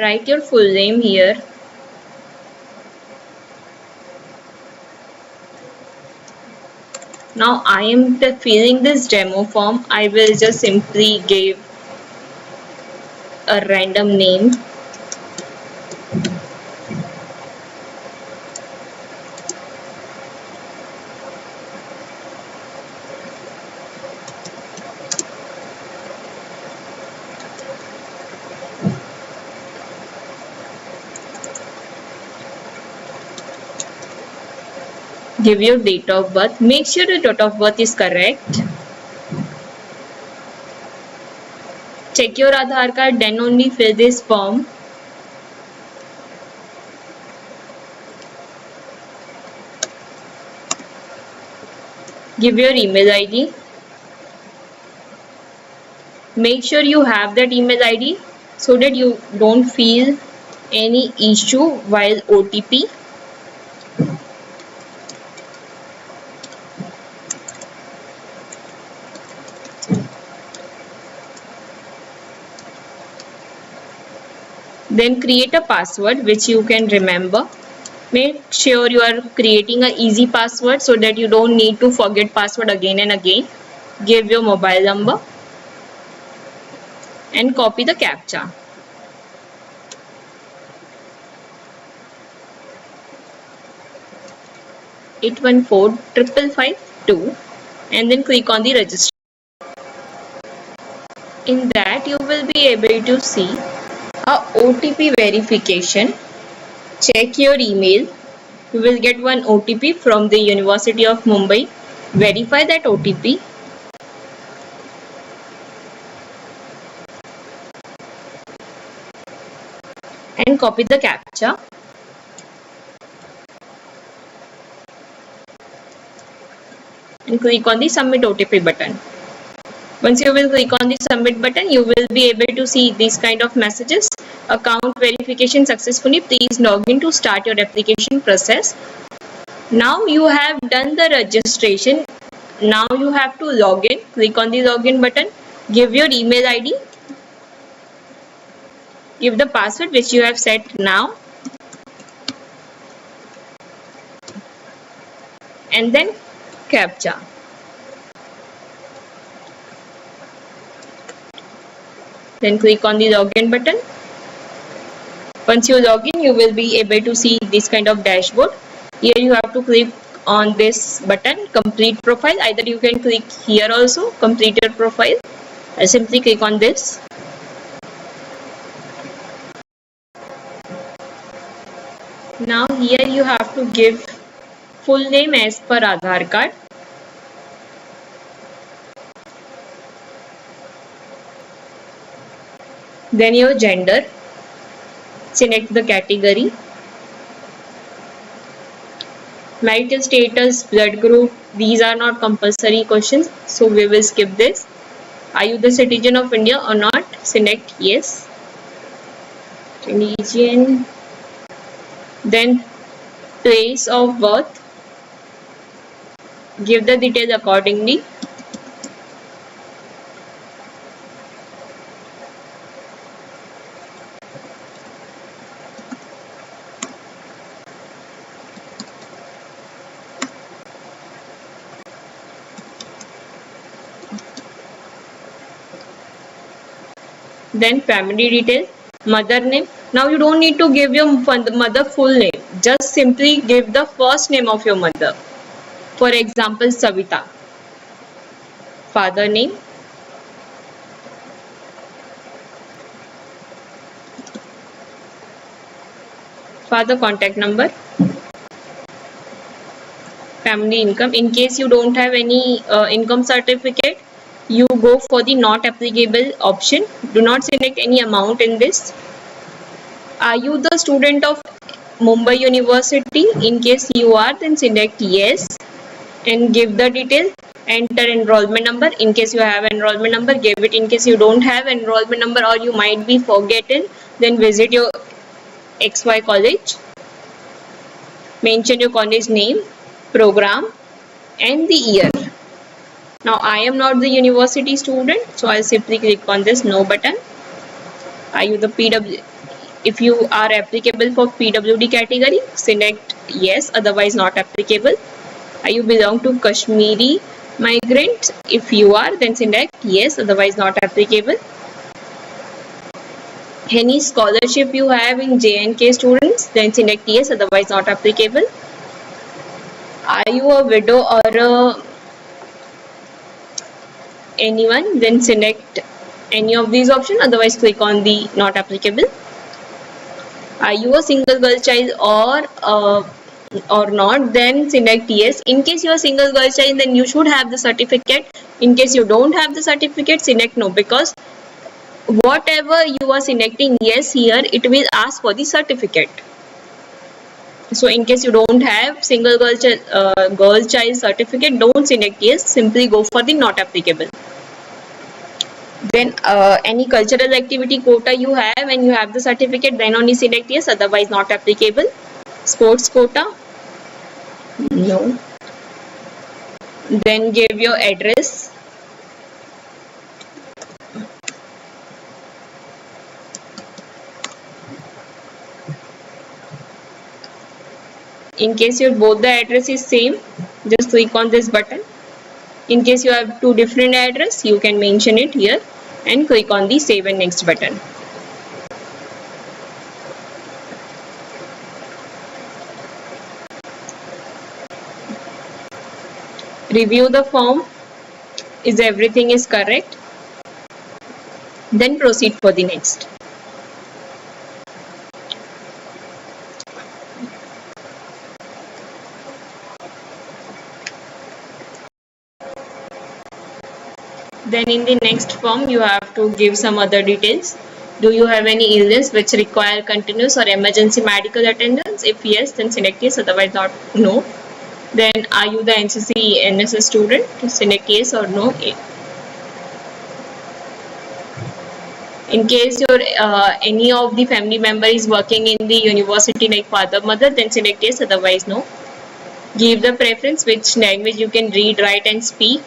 Write your full name here. Now I am filling this demo form. I will just simply give a random name. Give your date of birth. Make sure the date of birth is correct. Check your Aadhaar card, then only fill this form. Give your email ID. Make sure you have that email ID so that you don't feel any issue while OTP. Then create a password which you can remember. Make sure you are creating an easy password so that you don't need to forget password again and again. Give your mobile number and copy the CAPTCHA. Eight 814 and then click on the register. In that you will be able to see a OTP verification. Check your email. You will get one OTP from the University of Mumbai. Verify that OTP. And copy the CAPTCHA. And click on the submit OTP button. Once you will click on the submit button, you will be able to see these kind of messages. Account verification successfully. Please log in to start your application process. Now you have done the registration. Now you have to log in. Click on the login button. Give your email ID. Give the password which you have set now. And then CAPTCHA. Then click on the login button. Once you log in, you will be able to see this kind of dashboard. Here you have to click on this button, complete profile. Either you can click here also, complete your profile. I simply click on this. Now here you have to give full name as per Aadhaar card. Then your gender. Select the category. Marital status, blood group, these are not compulsory questions, so we will skip this. Are you the citizen of India or not? Select yes. Religion. Then place of birth. Give the details accordingly. Then family detail, mother name. Now you don't need to give your mother full name. Just simply give the first name of your mother. For example, Savita. Father name. Father contact number. Family income. In case you don't have any income certificate, you go for the not applicable option. Do not select any amount in this. Are you the student of Mumbai University? In case you are, then select yes and give the detail. Enter enrollment number. In case you have enrollment number, give it. In case you don't have enrollment number or you might be forgotten, then visit your XY college. Mention your college name, program and the year. Now I am not the university student, so I'll simply click on this no button. Are you the If you are applicable for PWD category, select yes, otherwise not applicable. Are you belong to Kashmiri migrants? If you are, then select yes, otherwise not applicable. Any scholarship you have in J&K students, then select yes, otherwise not applicable. Are you a widow or anyone, then select any of these options, otherwise click on the not applicable. Are you a single girl child or not, then select yes. In case you are single girl child, then you should have the certificate. In case you don't have the certificate, select no, because whatever you are selecting yes here, it will ask for the certificate. So in case you don't have single girl child certificate, don't select yes, simply go for the not applicable. Then any cultural activity quota you have and you have the certificate, then only select yes, otherwise not applicable. Sports quota, no. Then give your address. In case your both the address is same, just click on this button. In case you have two different address, you can mention it here and click on the save and next button. Review the form. Is everything is correct? Then proceed for the next. Then in the next form, you have to give some other details. Do you have any illness which require continuous or emergency medical attendance? If yes, then select yes, otherwise not, no. Then are you the NCC NSS student? Select yes or no. In case your any of the family member is working in the university like father, mother, then select yes, otherwise no. Give the preference which language you can read, write and speak.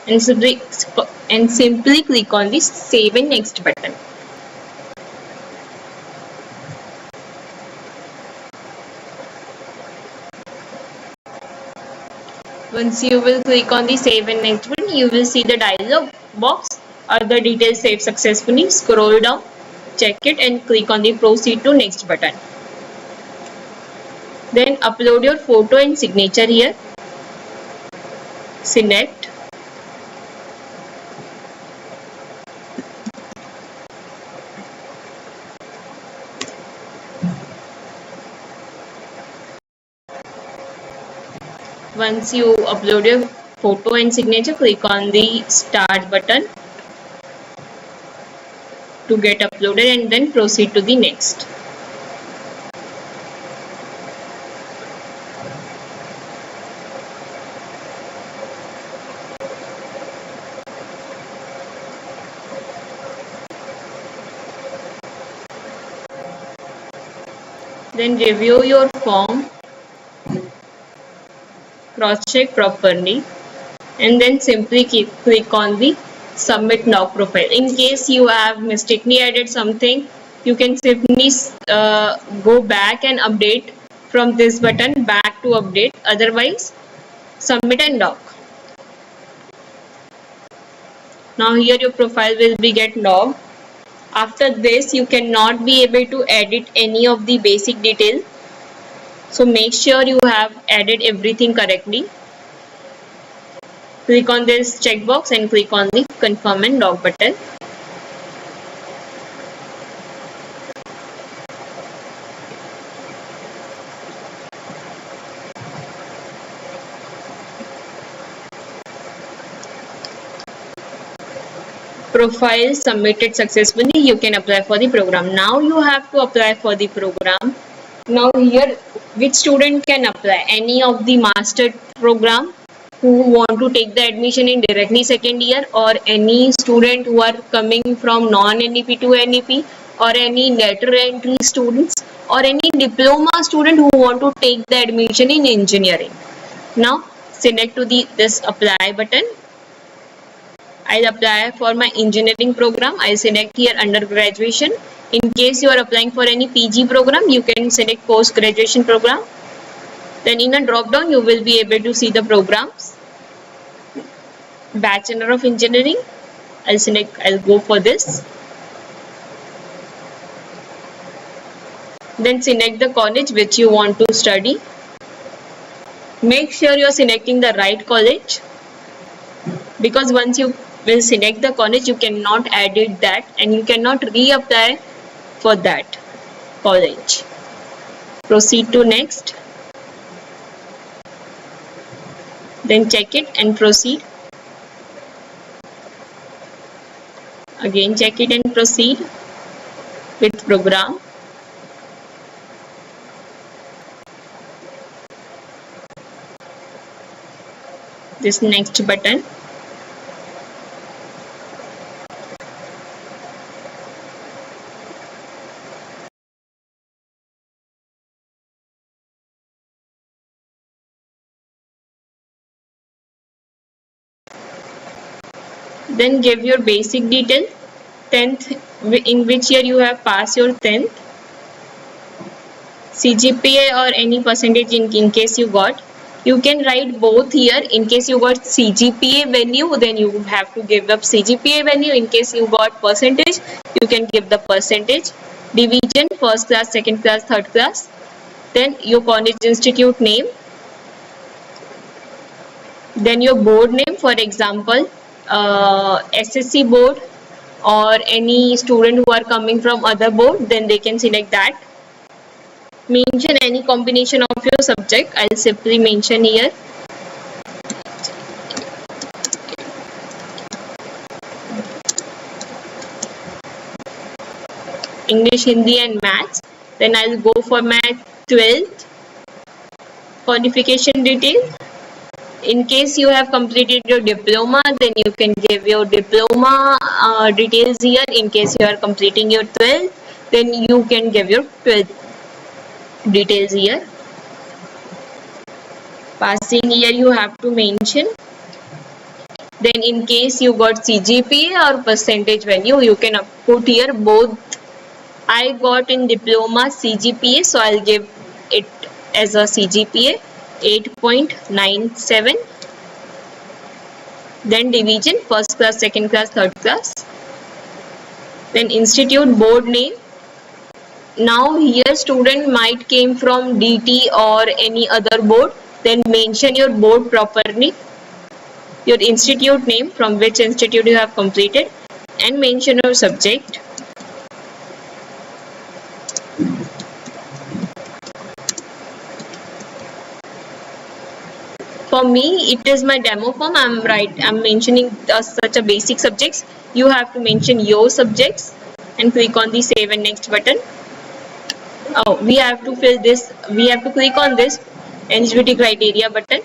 And simply click on the save and next button. Once you will click on the save and next button, you will see the dialog box. Other details saved successfully. Scroll down, check it and click on the proceed to next button. Then upload your photo and signature here. Select. Once you upload your photo and signature, click on the start button to get uploaded and then proceed to the next. Then review your form, cross-check properly and then simply click on the submit now profile. In case you have mistakenly added something, you can simply go back and update from this button back to update, otherwise submit and lock. Now here your profile will be get logged. After this you cannot be able to edit any of the basic details. So make sure you have added everything correctly. Click on this checkbox and click on the confirm and log button. Profile submitted successfully. You can apply for the program. Now you have to apply for the program. Now here, which student can apply? Any of the master program who want to take the admission in directly second year, or any student who are coming from non-NEP to NEP, or any lateral entry students or any diploma student who want to take the admission in engineering. Now select to this apply button. I'll apply for my engineering program. I'll select here under graduation. In case you are applying for any PG program, you can select post graduation program. Then in a drop down you will be able to see the programs. Bachelor of Engineering, I'll go for this. Then select the college which you want to study. Make sure you are selecting the right college, because once you will select the college, you cannot edit that and you cannot reapply for that college. Proceed to next. Then check it and proceed. Again check it and proceed with program. This next button. Then give your basic detail. 10th, in which year you have passed your 10th, CGPA or any percentage in case you got. You can write both here. In case you got CGPA value, then you have to give up CGPA value. In case you got percentage, you can give the percentage. Division, first class, second class, third class. Then your college institute name. Then your board name, for example, SSC board, or any student who are coming from other board, then they can select that. Mention any combination of your subject. I'll simply mention here. English, Hindi and Maths. Then I'll go for my 12th qualification detail. In case you have completed your diploma, then you can give your diploma details here. In case you are completing your 12th, then you can give your 12th details here. Passing year you have to mention. Then in case you got CGPA or percentage value, you can put here both. I got in diploma CGPA, so I'll give it as a CGPA 8.97. Then division, first class, second class, third class. Then institute board name. Now here student might came from DT or any other board. Then mention your board properly, your institute name, from which institute you have completed, and mention your subject. For me, it is my demo form. I'm mentioning such a basic subjects. You have to mention your subjects and click on the save and next button. Oh, we have to fill this. We have to click on this eligibility criteria button.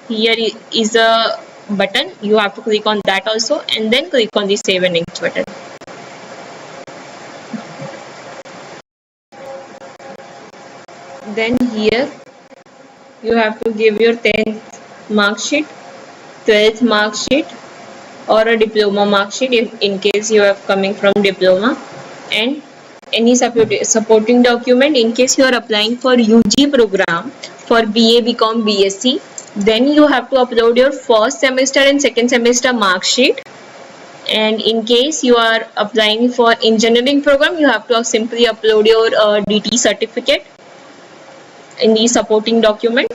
Here is a button. You have to click on that also, and then click on the save and next button. Then here you have to give your 10th mark sheet, 12th mark sheet, or a diploma mark sheet if in case you are coming from diploma, and any supporting document in case you are applying for UG program for BA, BCom, BSc. Then you have to upload your first semester and second semester mark sheet. And in case you are applying for engineering program, you have to simply upload your DT certificate in the supporting document.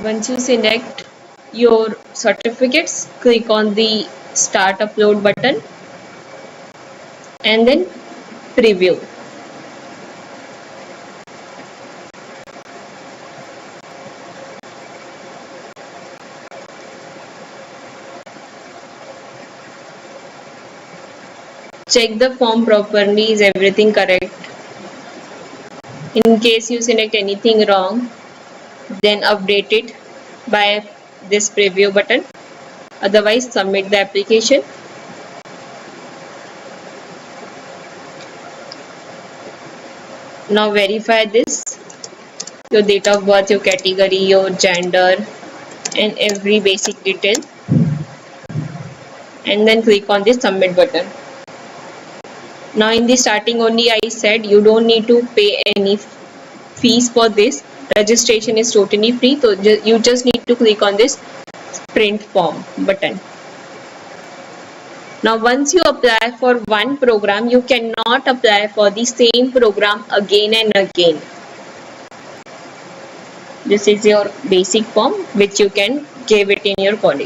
Once you select your certificates, click on the start upload button and then preview. Check the form properly, is everything correct? In case you select anything wrong, then update it by this preview button. Otherwise, submit the application. Now verify this, your date of birth, your category, your gender, and every basic detail, and then click on the submit button. Now in the starting only I said you don't need to pay any fees for this. Registration is totally free, so you just need to click on this print form button. Now once you apply for one program, you cannot apply for the same program again and again. This is your basic form which you can give it in your college.